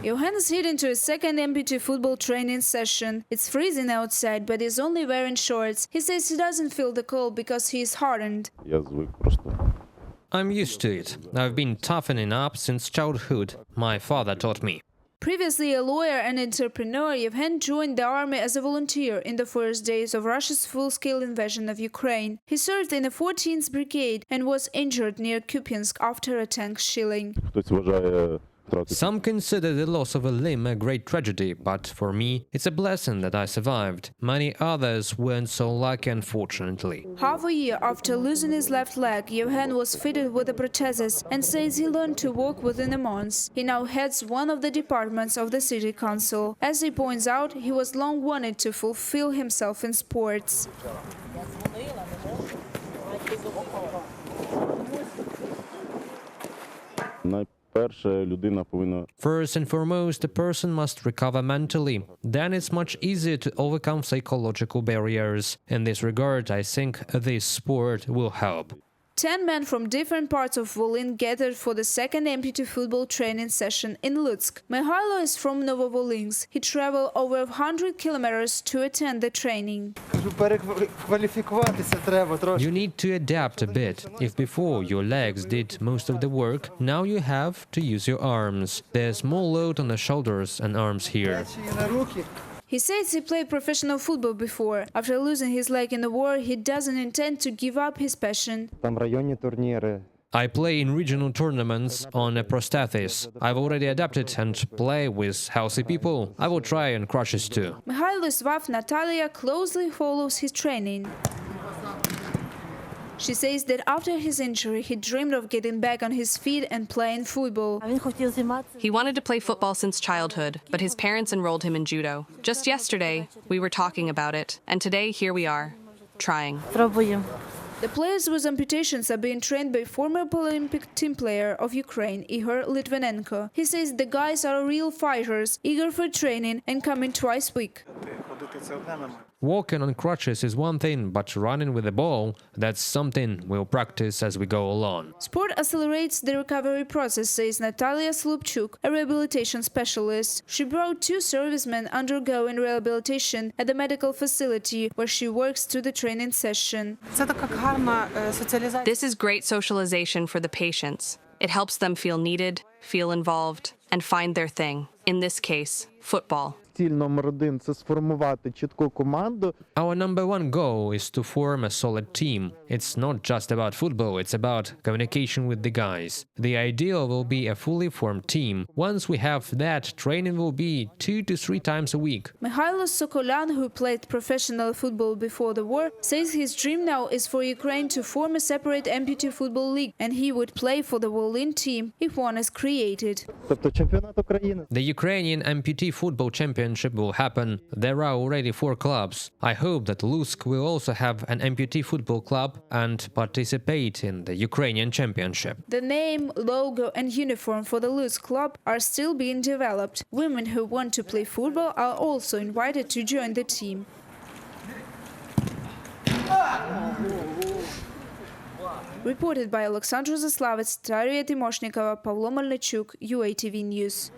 Yevhen is heading to his second amputee football training session. It's freezing outside, but he's only wearing shorts. He says he doesn't feel the cold because he is hardened. I'm used to it. I've been toughening up since childhood. My father taught me. Previously a lawyer and entrepreneur, Yevhen joined the army as a volunteer in the first days of Russia's full-scale invasion of Ukraine. He served in the 14th Brigade and was injured near Kupiansk after a tank shelling. Some consider the loss of a limb a great tragedy, but for me, it's a blessing that I survived. Many others weren't so lucky, unfortunately. Half a year after losing his left leg, Yevhen was fitted with a prosthesis and says he learned to walk within a month. He now heads one of the departments of the city council. As he points out, he was long wanted to fulfill himself in sports. First and foremost, a person must recover mentally. Then it's much easier to overcome psychological barriers. In this regard, I think this sport will help. 10 men from different parts of Volyn gathered for the second amputee football training session in Lutsk. Mikhailo is from Novovolynsk. He traveled over 100 kilometers to attend the training. You need to adapt a bit. If before your legs did most of the work, now you have to use your arms. There's more load on the shoulders and arms here. He says he played professional football before. After losing his leg in the war, he doesn't intend to give up his passion. I play in regional tournaments on a prosthesis. I've already adapted and play with healthy people. I will try on crutches too. Mikhailo's wife Natalia closely follows his training. She says that after his injury, he dreamed of getting back on his feet and playing football. He wanted to play football since childhood, but his parents enrolled him in judo. Just yesterday, we were talking about it, and today, here we are, trying. The players with amputations are being trained by former Olympic team player of Ukraine, Igor Litvinenko. He says the guys are real fighters, eager for training and coming twice a week. Walking on crutches is one thing, but running with a ball, that's something we'll practice as we go along. Sport accelerates the recovery process, says Natalia Slupchuk, a rehabilitation specialist. She brought 2 servicemen undergoing rehabilitation at the medical facility where she works to the training session. This is great socialization for the patients. It helps them feel needed, feel involved, and find their thing. In this case, football. Our number one goal is to form a solid team. It's not just about football, it's about communication with the guys. The ideal will be a fully formed team. Once we have that, training will be 2 to 3 times a week. Mikhailo Sokolyan, who played professional football before the war, says his dream now is for Ukraine to form a separate amputee football league, and he would play for the Volyn team if one is created. The Ukrainian Amputee Football Championship will happen. There are already 4 clubs. I hope that Lutsk will also have an amputee football club and participate in the Ukrainian championship. The name, logo and uniform for the Lutsk club are still being developed. Women who want to play football are also invited to join the team. Reported by Alexandra Zaslavets, Daria Timoshnikova, Pavlo Melnichuk, UATV News.